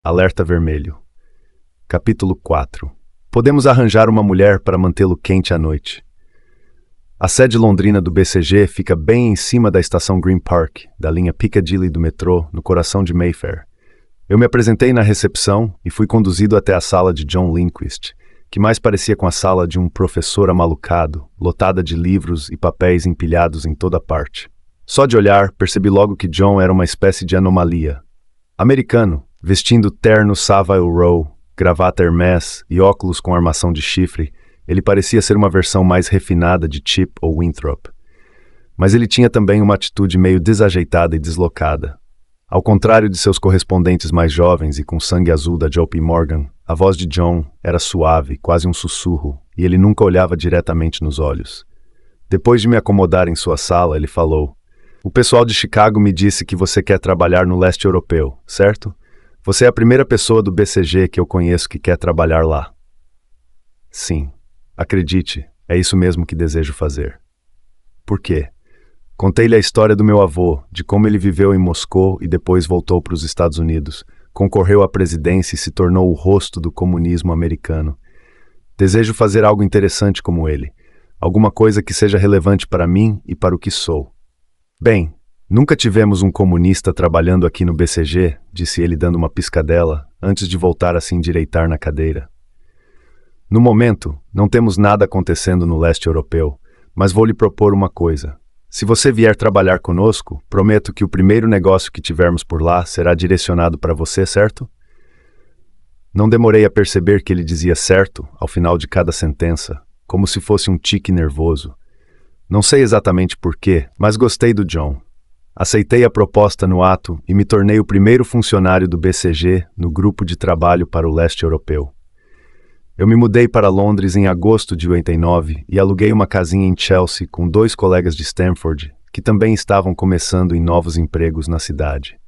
Alerta vermelho. Capítulo 4. Podemos arranjar uma mulher para mantê-lo quente à noite. A sede londrina do BCG fica bem em cima da estação Green Park, da linha Piccadilly do metrô, no coração de Mayfair. Eu me apresentei na recepção e fui conduzido até a sala de John Lindquist, que mais parecia com a sala de um professor amalucado, lotada de livros e papéis empilhados em toda parte. Só de olhar, percebi logo que John era uma espécie de anomalia. Americano, vestindo terno Savile Row, gravata Hermès e óculos com armação de chifre, ele parecia ser uma versão mais refinada de Chip ou Winthrop. Mas ele tinha também uma atitude meio desajeitada e deslocada. Ao contrário de seus correspondentes mais jovens e com sangue azul da JP Morgan, a voz de John era suave, quase um sussurro, e ele nunca olhava diretamente nos olhos. Depois de me acomodar em sua sala, ele falou: "O pessoal de Chicago me disse que você quer trabalhar no leste europeu, certo? Você é a primeira pessoa do BCG que eu conheço que quer trabalhar lá." "Sim, acredite, é isso mesmo que desejo fazer." "Por quê?" Contei-lhe a história do meu avô, de como ele viveu em Moscou e depois voltou para os Estados Unidos, concorreu à presidência e se tornou o rosto do comunismo americano. Desejo fazer algo interessante como ele, alguma coisa que seja relevante para mim e para o que sou. "Bem, nunca tivemos um comunista trabalhando aqui no BCG", disse ele dando uma piscadela, antes de voltar a se endireitar na cadeira. "No momento, não temos nada acontecendo no leste europeu, mas vou lhe propor uma coisa. Se você vier trabalhar conosco, prometo que o primeiro negócio que tivermos por lá será direcionado para você, certo?" Não demorei a perceber que ele dizia certo ao final de cada sentença, como se fosse um tique nervoso. Não sei exatamente porquê, mas gostei do John. Aceitei a proposta no ato e me tornei o primeiro funcionário do BCG no grupo de trabalho para o leste europeu. Eu me mudei para Londres em agosto de 89 e aluguei uma casinha em Chelsea com 2 colegas de Stanford, que também estavam começando em novos empregos na cidade.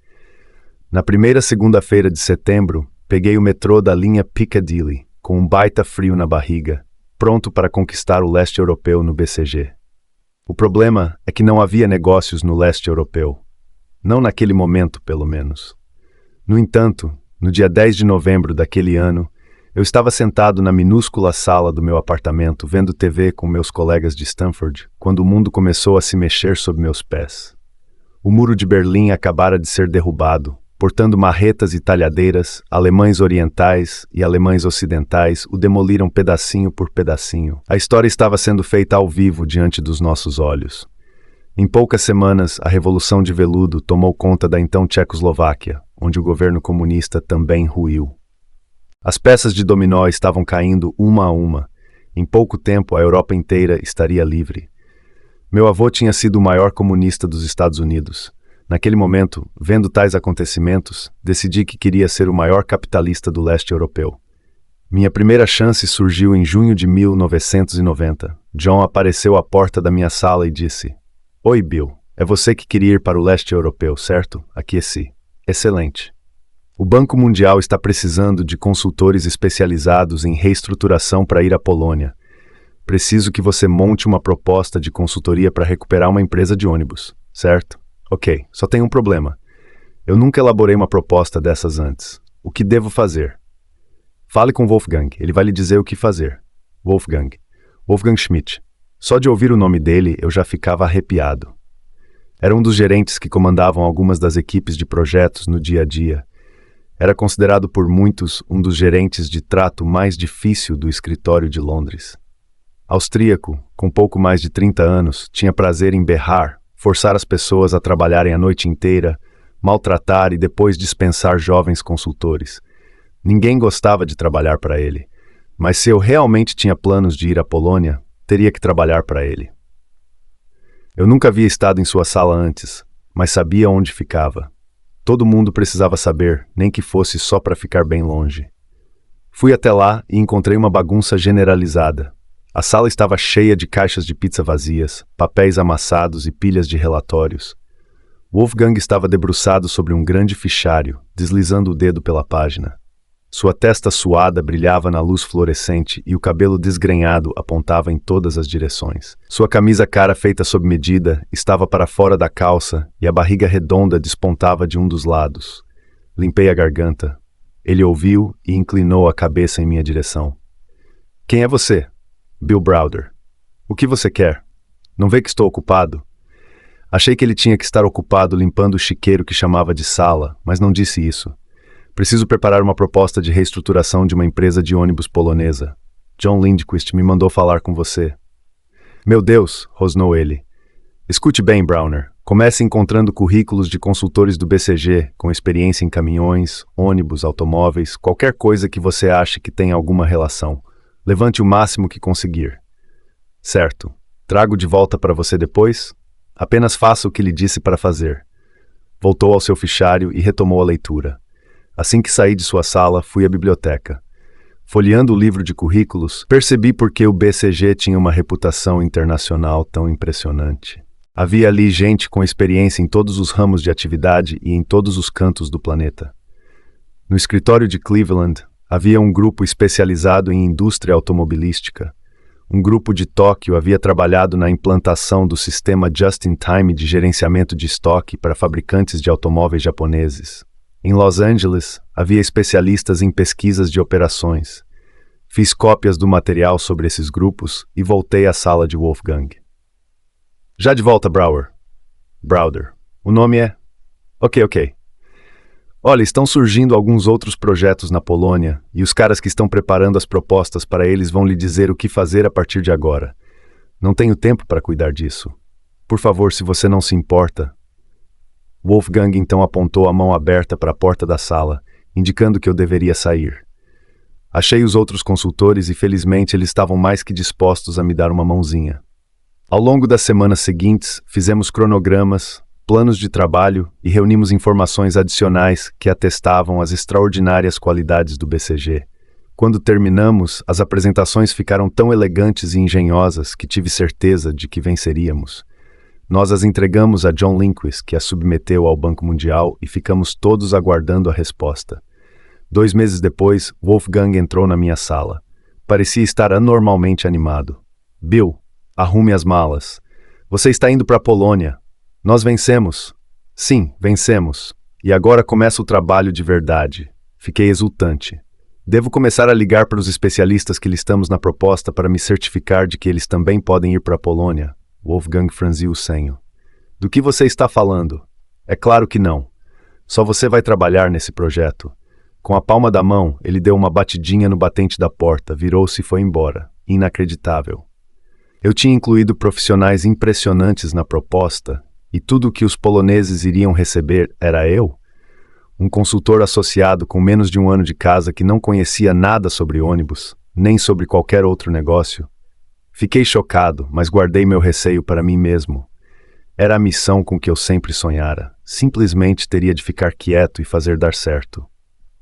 Na primeira segunda-feira de setembro, peguei o metrô da linha Piccadilly, com um baita frio na barriga, pronto para conquistar o leste europeu no BCG. O problema é que não havia negócios no leste europeu. Não naquele momento, pelo menos. No entanto, no dia 10 de novembro daquele ano, eu estava sentado na minúscula sala do meu apartamento, vendo TV com meus colegas de Stanford, quando o mundo começou a se mexer sob meus pés. O muro de Berlim acabara de ser derrubado, portando marretas e talhadeiras, alemães orientais e alemães ocidentais o demoliram pedacinho por pedacinho. A história estava sendo feita ao vivo diante dos nossos olhos. Em poucas semanas, a Revolução de Veludo tomou conta da então Tchecoslováquia, onde o governo comunista também ruiu. As peças de dominó estavam caindo uma a uma. Em pouco tempo, a Europa inteira estaria livre. Meu avô tinha sido o maior comunista dos Estados Unidos. Naquele momento, vendo tais acontecimentos, decidi que queria ser o maior capitalista do leste europeu. Minha primeira chance surgiu em junho de 1990. John apareceu à porta da minha sala e disse: "Oi, Bill. É você que queria ir para o leste europeu, certo?" Aqueci. "Excelente. O Banco Mundial está precisando de consultores especializados em reestruturação para ir à Polônia. Preciso que você monte uma proposta de consultoria para recuperar uma empresa de ônibus, certo? Ok, só tem um problema. Eu nunca elaborei uma proposta dessas antes. O que devo fazer?" "Fale com Wolfgang, ele vai lhe dizer o que fazer." Wolfgang Schmidt. Só de ouvir o nome dele, eu já ficava arrepiado. Era um dos gerentes que comandavam algumas das equipes de projetos no dia a dia. Era considerado por muitos um dos gerentes de trato mais difícil do escritório de Londres. Austríaco, com pouco mais de 30 anos, tinha prazer em berrar, forçar as pessoas a trabalharem a noite inteira, maltratar e depois dispensar jovens consultores. Ninguém gostava de trabalhar para ele, mas se eu realmente tinha planos de ir à Polônia, teria que trabalhar para ele. Eu nunca havia estado em sua sala antes, mas sabia onde ficava. Todo mundo precisava saber, nem que fosse só para ficar bem longe. Fui até lá e encontrei uma bagunça generalizada. A sala estava cheia de caixas de pizza vazias, papéis amassados e pilhas de relatórios. Wolfgang estava debruçado sobre um grande fichário, deslizando o dedo pela página. Sua testa suada brilhava na luz fluorescente e o cabelo desgrenhado apontava em todas as direções. Sua camisa cara feita sob medida estava para fora da calça e a barriga redonda despontava de um dos lados. Limpei a garganta. Ele ouviu e inclinou a cabeça em minha direção. Quem é você? Bill Browder. O que você quer? Não vê que estou ocupado? Achei que ele tinha que estar ocupado limpando o chiqueiro que chamava de sala, mas não disse isso. Preciso preparar uma proposta de reestruturação de uma empresa de ônibus polonesa. John Lindquist me mandou falar com você. Meu Deus, rosnou ele. Escute bem, Browner. Comece encontrando currículos de consultores do BCG, com experiência em caminhões, ônibus, automóveis, qualquer coisa que você ache que tenha alguma relação. Levante o máximo que conseguir. Certo. Trago de volta para você depois? Apenas faça o que lhe disse para fazer. Voltou ao seu fichário e retomou a leitura. Assim que saí de sua sala, fui à biblioteca. Folheando o livro de currículos, percebi por que o BCG tinha uma reputação internacional tão impressionante. Havia ali gente com experiência em todos os ramos de atividade e em todos os cantos do planeta. No escritório de Cleveland, havia um grupo especializado em indústria automobilística. Um grupo de Tóquio havia trabalhado na implantação do sistema Just-in-Time de gerenciamento de estoque para fabricantes de automóveis japoneses. Em Los Angeles, havia especialistas em pesquisas de operações. Fiz cópias do material sobre esses grupos e voltei à sala de Wolfgang. Já de volta, Browder. O nome é... Ok. Olha, estão surgindo alguns outros projetos na Polônia e os caras que estão preparando as propostas para eles vão lhe dizer o que fazer a partir de agora. Não tenho tempo para cuidar disso. Por favor, se você não se importa. Wolfgang então apontou a mão aberta para a porta da sala, indicando que eu deveria sair. Achei os outros consultores e felizmente eles estavam mais que dispostos a me dar uma mãozinha. Ao longo das semanas seguintes, fizemos cronogramas, planos de trabalho e reunimos informações adicionais que atestavam as extraordinárias qualidades do BCG. Quando terminamos, as apresentações ficaram tão elegantes e engenhosas que tive certeza de que venceríamos. Nós as entregamos a John Lindquist, que as submeteu ao Banco Mundial, e ficamos todos aguardando a resposta. 2 meses depois, Wolfgang entrou na minha sala. Parecia estar anormalmente animado. Bill, arrume as malas. Você está indo para a Polônia. Nós vencemos. Sim, vencemos. E agora começa o trabalho de verdade. Fiquei exultante. Devo começar a ligar para os especialistas que listamos na proposta para me certificar de que eles também podem ir para a Polônia. Wolfgang franziu o senho. Do que você está falando? É claro que não. Só você vai trabalhar nesse projeto. Com a palma da mão, ele deu uma batidinha no batente da porta, virou-se e foi embora. Inacreditável. Eu tinha incluído profissionais impressionantes na proposta, e tudo o que os poloneses iriam receber era eu? Um consultor associado com menos de 1 ano de casa que não conhecia nada sobre ônibus, nem sobre qualquer outro negócio. Fiquei chocado, mas guardei meu receio para mim mesmo. Era a missão com que eu sempre sonhara. Simplesmente teria de ficar quieto e fazer dar certo.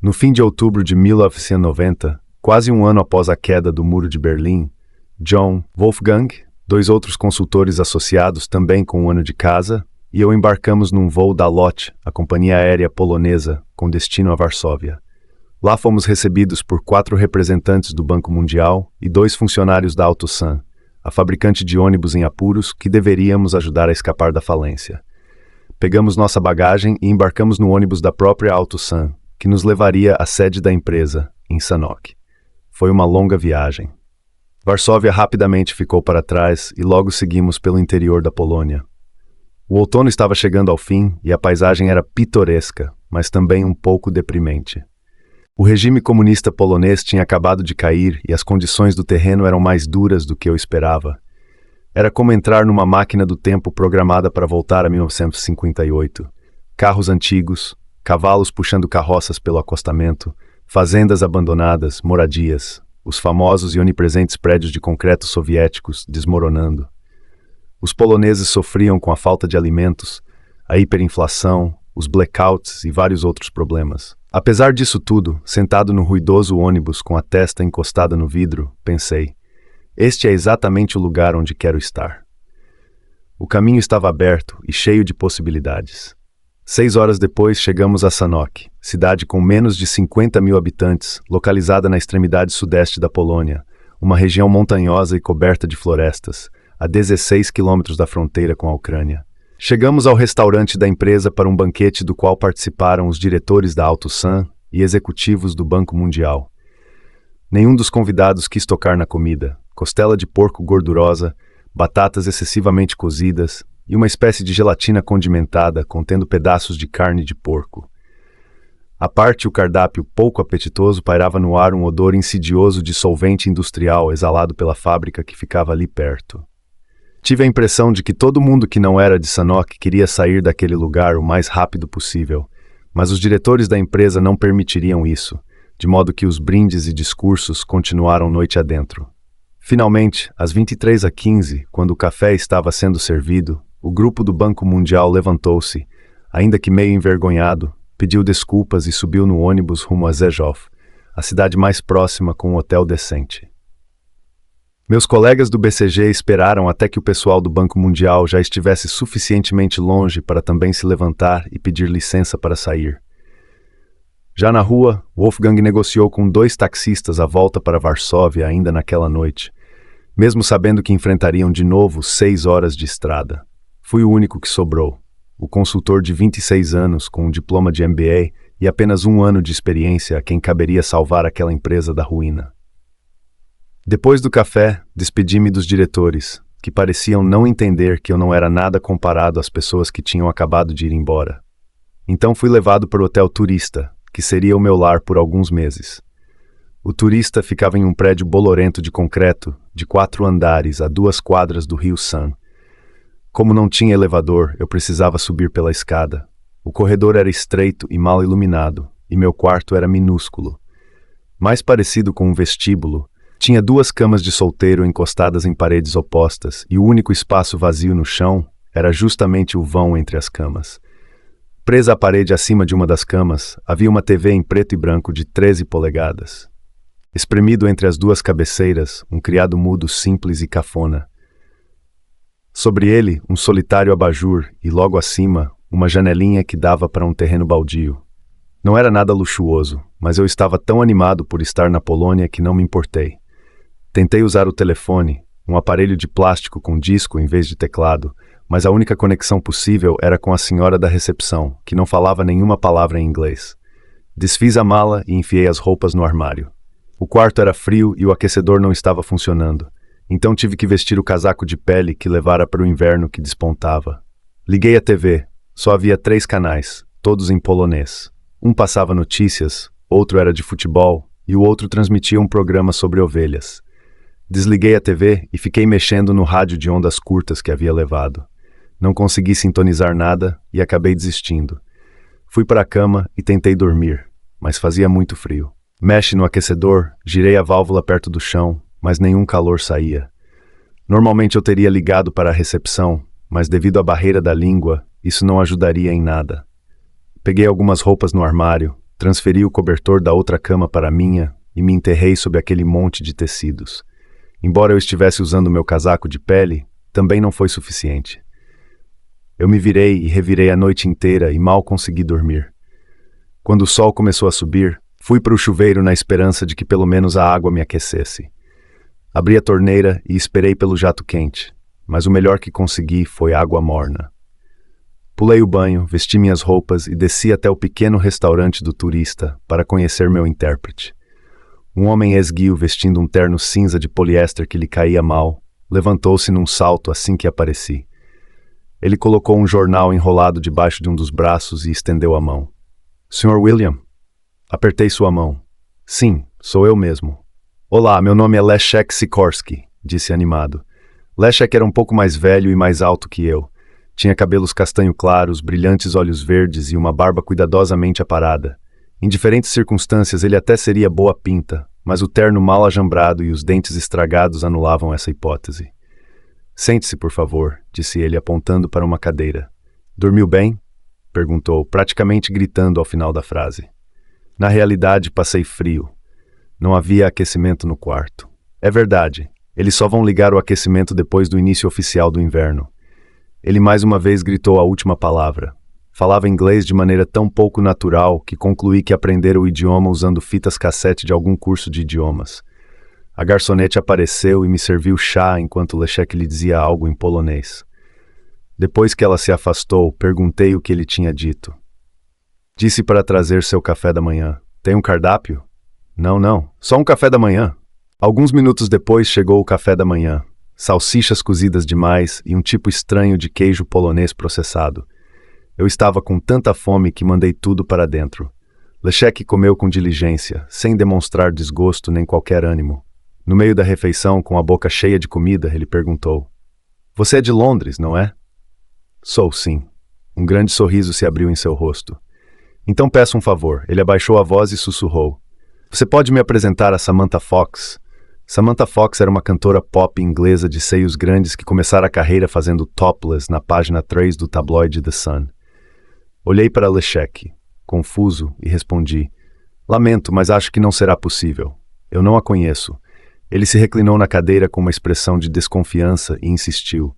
No fim de outubro de 1990, quase 1 ano após a queda do Muro de Berlim, John, Wolfgang, 2 outros consultores associados também com 1 ano de casa, e eu embarcamos num voo da LOT, a companhia aérea polonesa, com destino a Varsóvia. Lá fomos recebidos por 4 representantes do Banco Mundial e 2 funcionários da AutoSan, a fabricante de ônibus em apuros que deveríamos ajudar a escapar da falência. Pegamos nossa bagagem e embarcamos no ônibus da própria AutoSan, que nos levaria à sede da empresa, em Sanok. Foi uma longa viagem. Varsóvia rapidamente ficou para trás e logo seguimos pelo interior da Polônia. O outono estava chegando ao fim e a paisagem era pitoresca, mas também um pouco deprimente. O regime comunista polonês tinha acabado de cair e as condições do terreno eram mais duras do que eu esperava. Era como entrar numa máquina do tempo programada para voltar a 1958. Carros antigos, cavalos puxando carroças pelo acostamento, fazendas abandonadas, moradias, os famosos e onipresentes prédios de concreto soviéticos desmoronando. Os poloneses sofriam com a falta de alimentos, a hiperinflação, os blackouts e vários outros problemas. Apesar disso tudo, sentado no ruidoso ônibus com a testa encostada no vidro, pensei, este é exatamente o lugar onde quero estar. O caminho estava aberto e cheio de possibilidades. 6 horas depois chegamos a Sanok, cidade com menos de 50 mil habitantes, localizada na extremidade sudeste da Polônia, uma região montanhosa e coberta de florestas, a 16 quilômetros da fronteira com a Ucrânia. Chegamos ao restaurante da empresa para um banquete do qual participaram os diretores da AutoSan e executivos do Banco Mundial. Nenhum dos convidados quis tocar na comida. Costela de porco gordurosa, batatas excessivamente cozidas e uma espécie de gelatina condimentada contendo pedaços de carne de porco. À parte o cardápio pouco apetitoso, pairava no ar um odor insidioso de solvente industrial exalado pela fábrica que ficava ali perto. Tive a impressão de que todo mundo que não era de Sanok queria sair daquele lugar o mais rápido possível, mas os diretores da empresa não permitiriam isso, de modo que os brindes e discursos continuaram noite adentro. Finalmente, às 23h15, quando o café estava sendo servido, o grupo do Banco Mundial levantou-se, ainda que meio envergonhado, pediu desculpas e subiu no ônibus rumo a Rzeszów, a cidade mais próxima com um hotel decente. Meus colegas do BCG esperaram até que o pessoal do Banco Mundial já estivesse suficientemente longe para também se levantar e pedir licença para sair. Já na rua, Wolfgang negociou com 2 taxistas a volta para Varsóvia ainda naquela noite, mesmo sabendo que enfrentariam de novo 6 horas de estrada. Fui o único que sobrou. O consultor de 26 anos, com um diploma de MBA e apenas 1 ano de experiência a quem caberia salvar aquela empresa da ruína. Depois do café, despedi-me dos diretores, que pareciam não entender que eu não era nada comparado às pessoas que tinham acabado de ir embora. Então fui levado para o Hotel Turista, que seria o meu lar por alguns meses. O Turista ficava em um prédio bolorento de concreto, de 4 andares, a 2 quadras do rio San. Como não tinha elevador, eu precisava subir pela escada. O corredor era estreito e mal iluminado, e meu quarto era minúsculo. Mais parecido com um vestíbulo, tinha 2 camas de solteiro encostadas em paredes opostas, e o único espaço vazio no chão era justamente o vão entre as camas. Presa à parede acima de uma das camas, havia uma TV em preto e branco de 13 polegadas. Espremido entre as 2 cabeceiras, um criado mudo simples e cafona. Sobre ele, um solitário abajur e, logo acima, uma janelinha que dava para um terreno baldio. Não era nada luxuoso, mas eu estava tão animado por estar na Polônia que não me importei. Tentei usar o telefone, um aparelho de plástico com disco em vez de teclado, mas a única conexão possível era com a senhora da recepção, que não falava nenhuma palavra em inglês. Desfiz a mala e enfiei as roupas no armário. O quarto era frio e o aquecedor não estava funcionando. Então tive que vestir o casaco de pele que levara para o inverno que despontava. Liguei a TV. Só havia 3 canais, todos em polonês. Um passava notícias, outro era de futebol e o outro transmitia um programa sobre ovelhas. Desliguei a TV e fiquei mexendo no rádio de ondas curtas que havia levado. Não consegui sintonizar nada e acabei desistindo. Fui para a cama e tentei dormir, mas fazia muito frio. Mexe no aquecedor, girei a válvula perto do chão, mas nenhum calor saía. Normalmente eu teria ligado para a recepção, mas devido à barreira da língua, isso não ajudaria em nada. Peguei algumas roupas no armário, transferi o cobertor da outra cama para a minha e me enterrei sob aquele monte de tecidos. Embora eu estivesse usando meu casaco de pele, também não foi suficiente. Eu me virei e revirei a noite inteira e mal consegui dormir. Quando o sol começou a subir, fui para o chuveiro na esperança de que pelo menos a água me aquecesse. Abri a torneira e esperei pelo jato quente, mas o melhor que consegui foi água morna. Pulei o banho, vesti minhas roupas e desci até o pequeno restaurante do Turista para conhecer meu intérprete. Um homem esguio vestindo um terno cinza de poliéster que lhe caía mal, levantou-se num salto assim que apareci. Ele colocou um jornal enrolado debaixo de um dos braços e estendeu a mão. Sr. William? Apertei sua mão. Sim, sou eu mesmo. Olá, meu nome é Leszek Sikorski, disse animado. Leszek era um pouco mais velho e mais alto que eu. Tinha cabelos castanho claros, brilhantes olhos verdes e uma barba cuidadosamente aparada. Em diferentes circunstâncias ele até seria boa pinta, mas o terno mal ajambrado e os dentes estragados anulavam essa hipótese. Sente-se, por favor, disse ele apontando para uma cadeira. Dormiu bem? Perguntou, praticamente gritando ao final da frase. Na realidade, passei frio. Não havia aquecimento no quarto. É verdade, eles só vão ligar o aquecimento depois do início oficial do inverno. Ele mais uma vez gritou a última palavra. Falava inglês de maneira tão pouco natural que concluí que aprendera o idioma usando fitas cassete de algum curso de idiomas. A garçonete apareceu e me serviu chá enquanto Leszek lhe dizia algo em polonês. Depois que ela se afastou, perguntei o que ele tinha dito. Disse para trazer seu café da manhã. Tem um cardápio? Não. Só um café da manhã. Alguns minutos depois chegou o café da manhã. Salsichas cozidas demais e um tipo estranho de queijo polonês processado. Eu estava com tanta fome que mandei tudo para dentro. Leszek comeu com diligência, sem demonstrar desgosto nem qualquer ânimo. No meio da refeição, com a boca cheia de comida, ele perguntou: Você é de Londres, não é? Sou, sim. Um grande sorriso se abriu em seu rosto. Então peço um favor. Ele abaixou a voz e sussurrou: Você pode me apresentar a Samantha Fox? Samantha Fox era uma cantora pop inglesa de seios grandes que começara a carreira fazendo topless na página 3 do tabloide The Sun. Olhei para Leszek, confuso, e respondi: Lamento, mas acho que não será possível. Eu não a conheço. Ele se reclinou na cadeira com uma expressão de desconfiança e insistiu: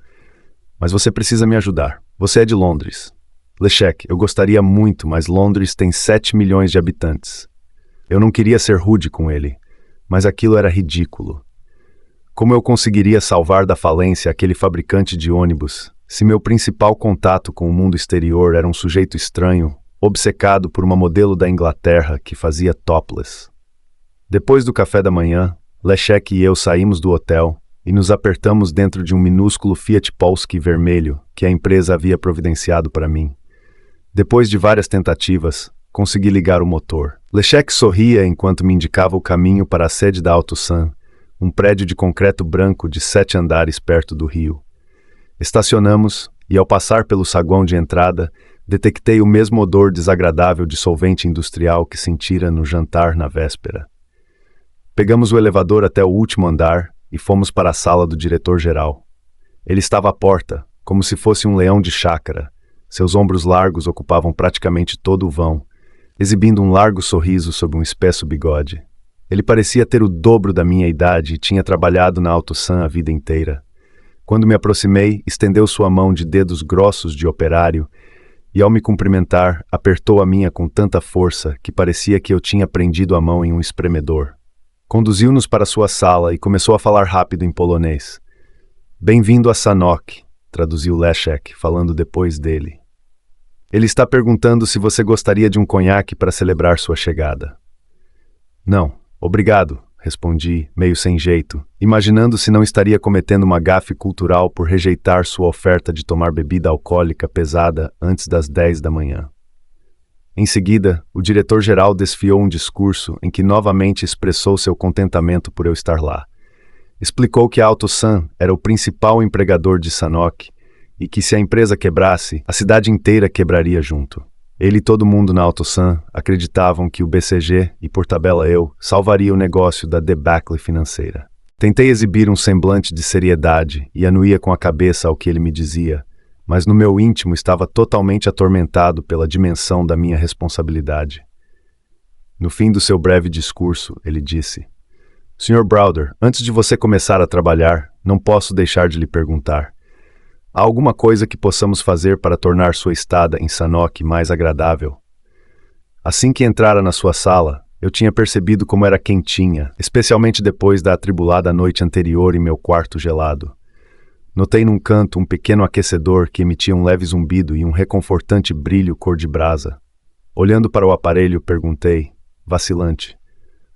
Mas você precisa me ajudar. Você é de Londres. Leszek, eu gostaria muito, mas Londres tem 7 milhões de habitantes. Eu não queria ser rude com ele, mas aquilo era ridículo. Como eu conseguiria salvar da falência aquele fabricante de ônibus, se meu principal contato com o mundo exterior era um sujeito estranho, obcecado por uma modelo da Inglaterra que fazia topless? Depois do café da manhã, Leszek e eu saímos do hotel e nos apertamos dentro de um minúsculo Fiat Polski vermelho que a empresa havia providenciado para mim. Depois de várias tentativas, consegui ligar o motor. Leszek sorria enquanto me indicava o caminho para a sede da AutoSan, um prédio de concreto branco de 7 andares perto do rio. Estacionamos e, ao passar pelo saguão de entrada, detectei o mesmo odor desagradável de solvente industrial que sentira no jantar na véspera. Pegamos o elevador até o último andar e fomos para a sala do diretor-geral. Ele estava à porta, como se fosse um leão de chácara. Seus ombros largos ocupavam praticamente todo o vão, exibindo um largo sorriso sob um espesso bigode. Ele parecia ter o dobro da minha idade e tinha trabalhado na AutoSan a vida inteira. Quando me aproximei, estendeu sua mão de dedos grossos de operário e, ao me cumprimentar, apertou a minha com tanta força que parecia que eu tinha prendido a mão em um espremedor. Conduziu-nos para sua sala e começou a falar rápido em polonês. Bem-vindo a Sanok, traduziu Leszek, falando depois dele. Ele está perguntando se você gostaria de um conhaque para celebrar sua chegada. Não, obrigado, respondi, meio sem jeito, imaginando se não estaria cometendo uma gafe cultural por rejeitar sua oferta de tomar bebida alcoólica pesada antes das 10 da manhã. Em seguida, o diretor-geral desfiou um discurso em que novamente expressou seu contentamento por eu estar lá. Explicou que a AutoSan era o principal empregador de Sanok e que se a empresa quebrasse, a cidade inteira quebraria junto. Ele e todo mundo na AutoSan acreditavam que o BCG, e por tabela eu, salvaria o negócio da debacle financeira. Tentei exibir um semblante de seriedade e anuía com a cabeça ao que ele me dizia, mas no meu íntimo estava totalmente atormentado pela dimensão da minha responsabilidade. No fim do seu breve discurso, ele disse: Sr. Browder, antes de você começar a trabalhar, não posso deixar de lhe perguntar: há alguma coisa que possamos fazer para tornar sua estada em Sanok mais agradável? Assim que entrara na sua sala, eu tinha percebido como era quentinha, especialmente depois da atribulada noite anterior em meu quarto gelado. Notei num canto um pequeno aquecedor que emitia um leve zumbido e um reconfortante brilho cor de brasa. Olhando para o aparelho, perguntei, vacilante: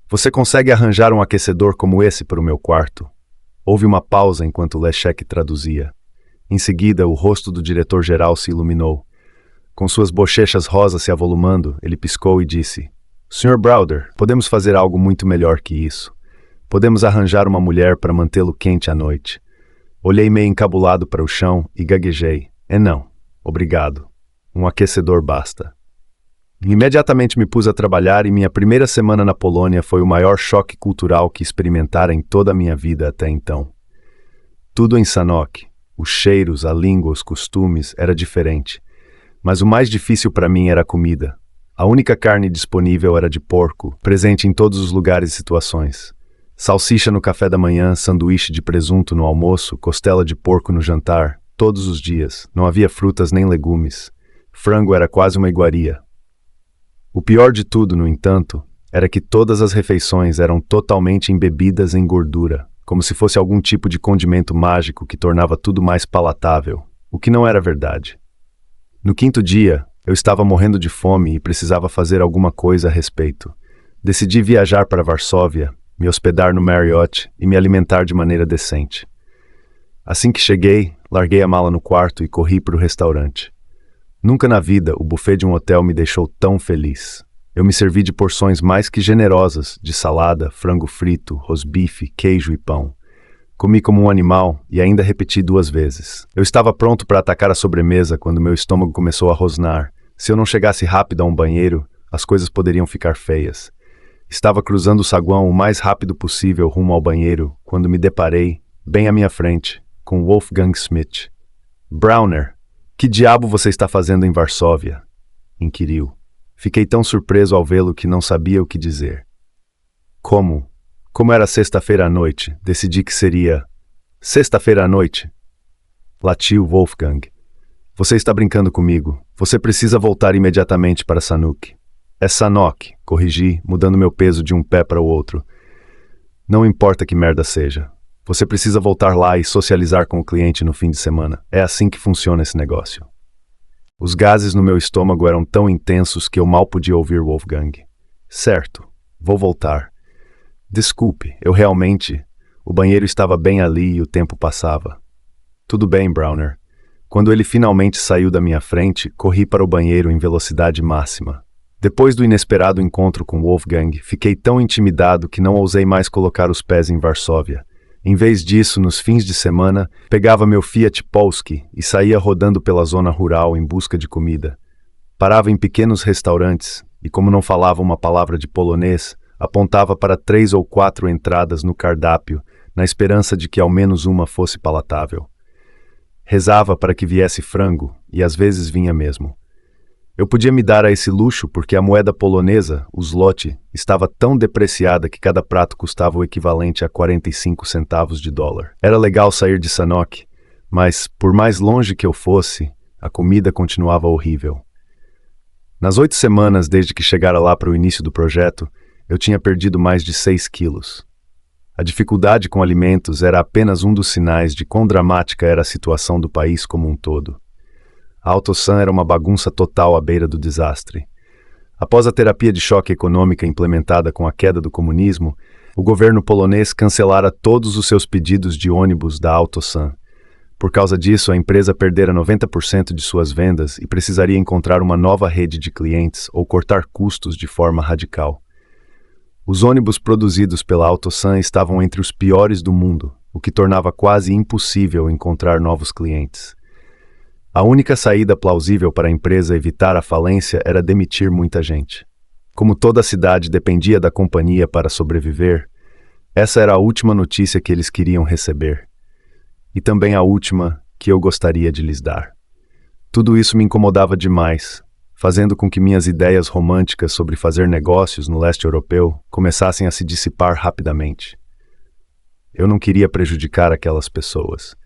Você consegue arranjar um aquecedor como esse para o meu quarto? Houve uma pausa enquanto Leszek traduzia. Em seguida, o rosto do diretor-geral se iluminou. Com suas bochechas rosas se avolumando, ele piscou e disse: Sr. Browder, podemos fazer algo muito melhor que isso. Podemos arranjar uma mulher para mantê-lo quente à noite. Olhei meio encabulado para o chão e gaguejei: não, obrigado. Um aquecedor basta. Imediatamente me pus a trabalhar e minha primeira semana na Polônia foi o maior choque cultural que experimentara em toda a minha vida até então. Tudo em Sanok, os cheiros, a língua, os costumes, era diferente. Mas o mais difícil para mim era a comida. A única carne disponível era de porco, presente em todos os lugares e situações. Salsicha no café da manhã, sanduíche de presunto no almoço, costela de porco no jantar, todos os dias. Não havia frutas nem legumes. Frango era quase uma iguaria. O pior de tudo, no entanto, era que todas as refeições eram totalmente embebidas em gordura, como se fosse algum tipo de condimento mágico que tornava tudo mais palatável, o que não era verdade. No quinto dia, eu estava morrendo de fome e precisava fazer alguma coisa a respeito. Decidi viajar para Varsóvia, me hospedar no Marriott e me alimentar de maneira decente. Assim que cheguei, larguei a mala no quarto e corri para o restaurante. Nunca na vida o buffet de um hotel me deixou tão feliz. Eu me servi de porções mais que generosas, de salada, frango frito, rosbife, queijo e pão. Comi como um animal e ainda repeti 2 vezes. Eu estava pronto para atacar a sobremesa quando meu estômago começou a rosnar. Se eu não chegasse rápido a um banheiro, as coisas poderiam ficar feias. Estava cruzando o saguão o mais rápido possível rumo ao banheiro quando me deparei, bem à minha frente, com Wolfgang Schmidt. "Browner, que diabo você está fazendo em Varsóvia?" inquiriu. Fiquei tão surpreso ao vê-lo que não sabia o que dizer. Como? Como era sexta-feira à noite, decidi que seria sexta-feira à noite. Latiu Wolfgang. Você está brincando comigo. Você precisa voltar imediatamente para Sanuk. É Sanok, corrigi, mudando meu peso de um pé para o outro. Não importa que merda seja. Você precisa voltar lá e socializar com o cliente no fim de semana. É assim que funciona esse negócio. Os gases no meu estômago eram tão intensos que eu mal podia ouvir Wolfgang. Certo, vou voltar. Desculpe, eu realmente... O banheiro estava bem ali e o tempo passava. Tudo bem, Browner. Quando ele finalmente saiu da minha frente, corri para o banheiro em velocidade máxima. Depois do inesperado encontro com Wolfgang, fiquei tão intimidado que não ousei mais colocar os pés em Varsóvia. Em vez disso, nos fins de semana, pegava meu Fiat Polski e saía rodando pela zona rural em busca de comida. Parava em pequenos restaurantes e, como não falava uma palavra de polonês, apontava para 3 ou 4 entradas no cardápio, na esperança de que ao menos uma fosse palatável. Rezava para que viesse frango, e às vezes vinha mesmo. Eu podia me dar a esse luxo porque a moeda polonesa, o zloty, estava tão depreciada que cada prato custava o equivalente a 45 centavos de dólar. Era legal sair de Sanok, mas, por mais longe que eu fosse, a comida continuava horrível. Nas 8 semanas desde que chegara lá para o início do projeto, eu tinha perdido mais de 6 quilos. A dificuldade com alimentos era apenas um dos sinais de quão dramática era a situação do país como um todo. A Autosan era uma bagunça total à beira do desastre. Após a terapia de choque econômica implementada com a queda do comunismo, o governo polonês cancelara todos os seus pedidos de ônibus da Autosan. Por causa disso, a empresa perdera 90% de suas vendas e precisaria encontrar uma nova rede de clientes ou cortar custos de forma radical. Os ônibus produzidos pela Autosan estavam entre os piores do mundo, o que tornava quase impossível encontrar novos clientes. A única saída plausível para a empresa evitar a falência era demitir muita gente. Como toda a cidade dependia da companhia para sobreviver, essa era a última notícia que eles queriam receber. E também a última que eu gostaria de lhes dar. Tudo isso me incomodava demais, fazendo com que minhas ideias românticas sobre fazer negócios no leste europeu começassem a se dissipar rapidamente. Eu não queria prejudicar aquelas pessoas.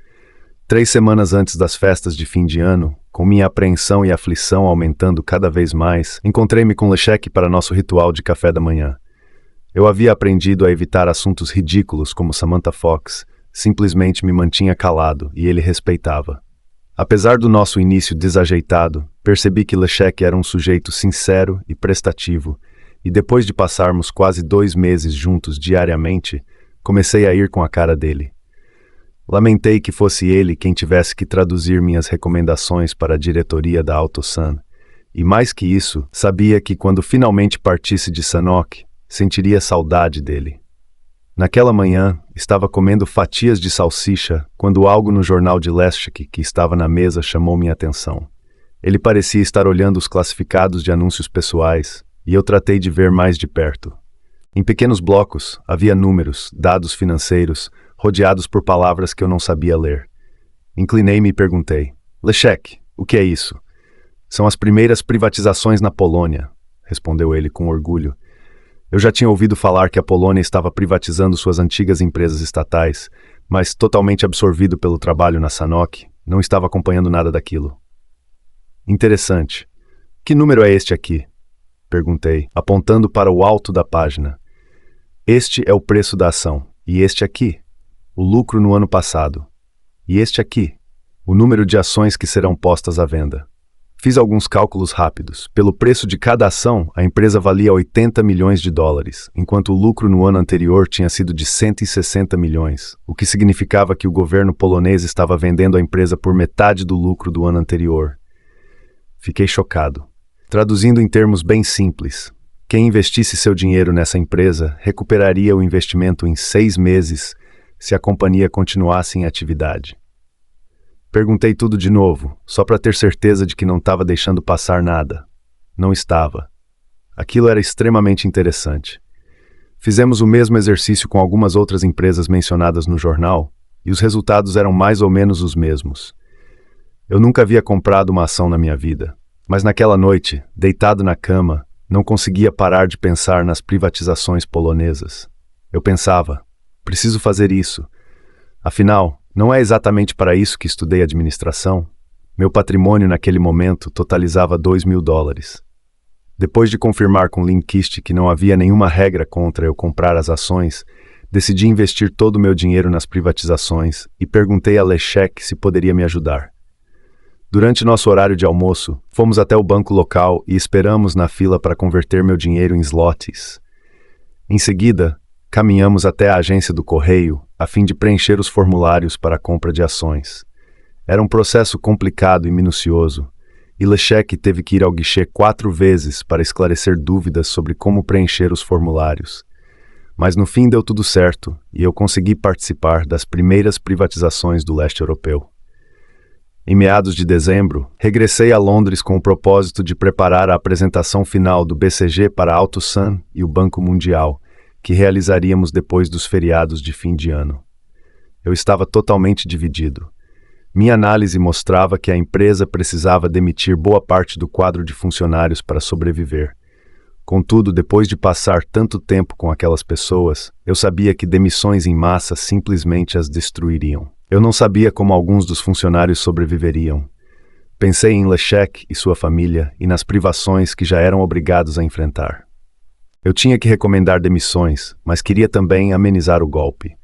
3 semanas antes das festas de fim de ano, com minha apreensão e aflição aumentando cada vez mais, encontrei-me com Leszek para nosso ritual de café da manhã. Eu havia aprendido a evitar assuntos ridículos como Samantha Fox, simplesmente me mantinha calado e ele respeitava. Apesar do nosso início desajeitado, percebi que Leszek era um sujeito sincero e prestativo, e depois de passarmos quase 2 meses juntos diariamente, comecei a ir com a cara dele. Lamentei que fosse ele quem tivesse que traduzir minhas recomendações para a diretoria da Autosan, e mais que isso, sabia que quando finalmente partisse de Sanok, sentiria saudade dele. Naquela manhã, estava comendo fatias de salsicha quando algo no jornal de Leszek que estava na mesa chamou minha atenção. Ele parecia estar olhando os classificados de anúncios pessoais, e eu tratei de ver mais de perto. Em pequenos blocos, havia números, dados financeiros, rodeados por palavras que eu não sabia ler. Inclinei-me e perguntei: Leszek, o que é isso? São as primeiras privatizações na Polônia, respondeu ele com orgulho. Eu já tinha ouvido falar que a Polônia estava privatizando suas antigas empresas estatais, mas totalmente absorvido pelo trabalho na Sanok, não estava acompanhando nada daquilo. Interessante. Que número é este aqui? Perguntei, apontando para o alto da página. Este é o preço da ação, e este aqui, o lucro no ano passado. E este aqui, o número de ações que serão postas à venda. Fiz alguns cálculos rápidos. Pelo preço de cada ação, a empresa valia 80 milhões de dólares, enquanto o lucro no ano anterior tinha sido de 160 milhões, o que significava que o governo polonês estava vendendo a empresa por metade do lucro do ano anterior. Fiquei chocado. Traduzindo em termos bem simples, quem investisse seu dinheiro nessa empresa recuperaria o investimento em 6 meses se a companhia continuasse em atividade. Perguntei tudo de novo, só para ter certeza de que não estava deixando passar nada. Não estava. Aquilo era extremamente interessante. Fizemos o mesmo exercício com algumas outras empresas mencionadas no jornal, e os resultados eram mais ou menos os mesmos. Eu nunca havia comprado uma ação na minha vida, mas naquela noite, deitado na cama, não conseguia parar de pensar nas privatizações polonesas. Eu pensava, preciso fazer isso. Afinal, não é exatamente para isso que estudei administração. Meu patrimônio naquele momento totalizava 2 mil dólares. Depois de confirmar com Linkist que não havia nenhuma regra contra eu comprar as ações, decidi investir todo o meu dinheiro nas privatizações e perguntei a Leszek se poderia me ajudar. Durante nosso horário de almoço, fomos até o banco local e esperamos na fila para converter meu dinheiro em zlotys. Em seguida, caminhamos até a agência do correio a fim de preencher os formulários para a compra de ações. Era um processo complicado e minucioso, e Leszek teve que ir ao guichê 4 vezes para esclarecer dúvidas sobre como preencher os formulários. Mas no fim deu tudo certo, e eu consegui participar das primeiras privatizações do leste europeu. Em meados de dezembro, regressei a Londres com o propósito de preparar a apresentação final do BCG para a AutoSun e o Banco Mundial, que realizaríamos depois dos feriados de fim de ano. Eu estava totalmente dividido. Minha análise mostrava que a empresa precisava demitir boa parte do quadro de funcionários para sobreviver. Contudo, depois de passar tanto tempo com aquelas pessoas, eu sabia que demissões em massa simplesmente as destruiriam. Eu não sabia como alguns dos funcionários sobreviveriam. Pensei em Leszek e sua família e nas privações que já eram obrigados a enfrentar. Eu tinha que recomendar demissões, mas queria também amenizar o golpe.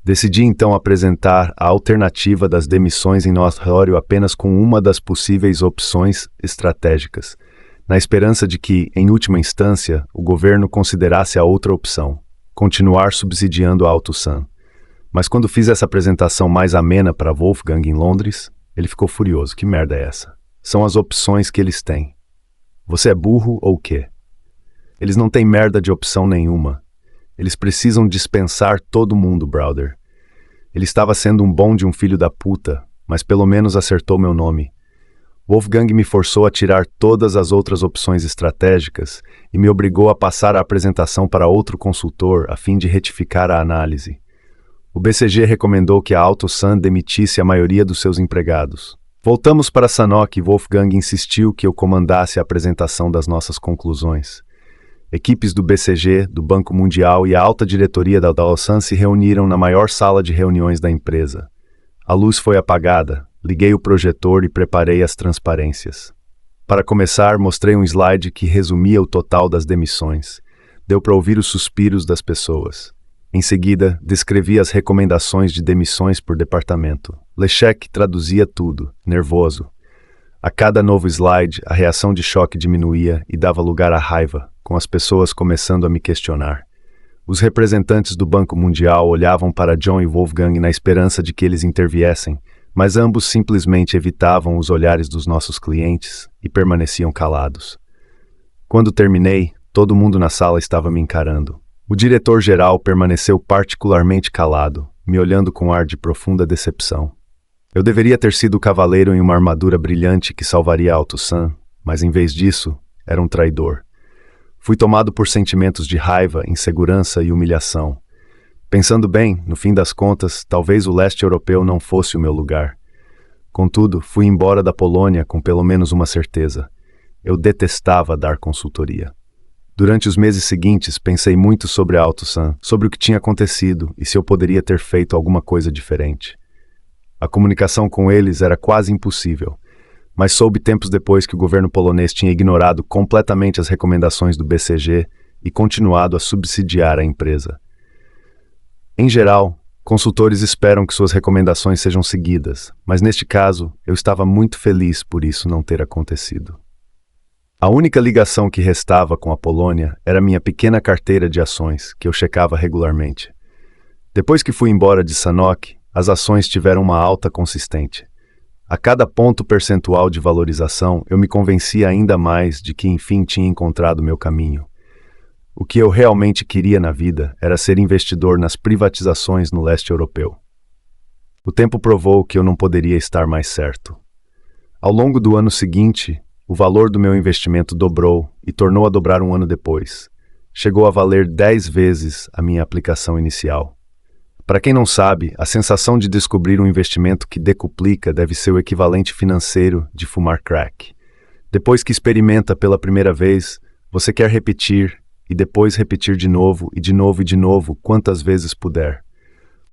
Decidi então apresentar a alternativa das demissões em nosso relatório apenas com uma das possíveis opções estratégicas, na esperança de que, em última instância, o governo considerasse a outra opção, continuar subsidiando a AutoSun. Mas quando fiz essa apresentação mais amena para Wolfgang em Londres, ele ficou furioso. Que merda é essa? São as opções que eles têm. Você é burro ou o quê? Eles não têm merda de opção nenhuma. Eles precisam dispensar todo mundo, brother. Ele estava sendo um bom de um filho da puta, mas pelo menos acertou meu nome. Wolfgang me forçou a tirar todas as outras opções estratégicas e me obrigou a passar a apresentação para outro consultor a fim de retificar a análise. O BCG recomendou que a AutoSun demitisse a maioria dos seus empregados. Voltamos para Sanok e Wolfgang insistiu que eu comandasse a apresentação das nossas conclusões. Equipes do BCG, do Banco Mundial e a alta diretoria da AutoSun se reuniram na maior sala de reuniões da empresa. A luz foi apagada, liguei o projetor e preparei as transparências. Para começar, mostrei um slide que resumia o total das demissões. Deu para ouvir os suspiros das pessoas. Em seguida, descrevi as recomendações de demissões por departamento. Leszek traduzia tudo, nervoso. A cada novo slide, a reação de choque diminuía e dava lugar à raiva, com as pessoas começando a me questionar. Os representantes do Banco Mundial olhavam para John e Wolfgang na esperança de que eles interviessem, mas ambos simplesmente evitavam os olhares dos nossos clientes e permaneciam calados. Quando terminei, todo mundo na sala estava me encarando. O diretor-geral permaneceu particularmente calado, me olhando com ar de profunda decepção. Eu deveria ter sido o cavaleiro em uma armadura brilhante que salvaria a AutoSun, mas em vez disso, era um traidor. Fui tomado por sentimentos de raiva, insegurança e humilhação. Pensando bem, no fim das contas, talvez o leste europeu não fosse o meu lugar. Contudo, fui embora da Polônia com pelo menos uma certeza. Eu detestava dar consultoria. Durante os meses seguintes, pensei muito sobre a AutoSun, sobre o que tinha acontecido e se eu poderia ter feito alguma coisa diferente. A comunicação com eles era quase impossível, mas soube tempos depois que o governo polonês tinha ignorado completamente as recomendações do BCG e continuado a subsidiar a empresa. Em geral, Consultores esperam que suas recomendações sejam seguidas, mas neste caso, eu estava muito feliz por isso não ter acontecido. A única ligação que restava com a Polônia era minha pequena carteira de ações, que eu checava regularmente. Depois que fui embora de Sanok, as ações tiveram uma alta consistente. A cada ponto percentual de valorização, eu me convencia ainda mais de que enfim tinha encontrado meu caminho. O que eu realmente queria na vida era ser investidor nas privatizações no leste europeu. O tempo provou que eu não poderia estar mais certo. Ao longo do ano seguinte, o valor do meu investimento dobrou e tornou a dobrar um ano depois. Chegou a valer 10 vezes a minha aplicação inicial. Para quem não sabe, a sensação de descobrir um investimento que decuplica deve ser o equivalente financeiro de fumar crack. Depois que experimenta pela primeira vez, você quer repetir e depois repetir de novo e de novo e de novo quantas vezes puder.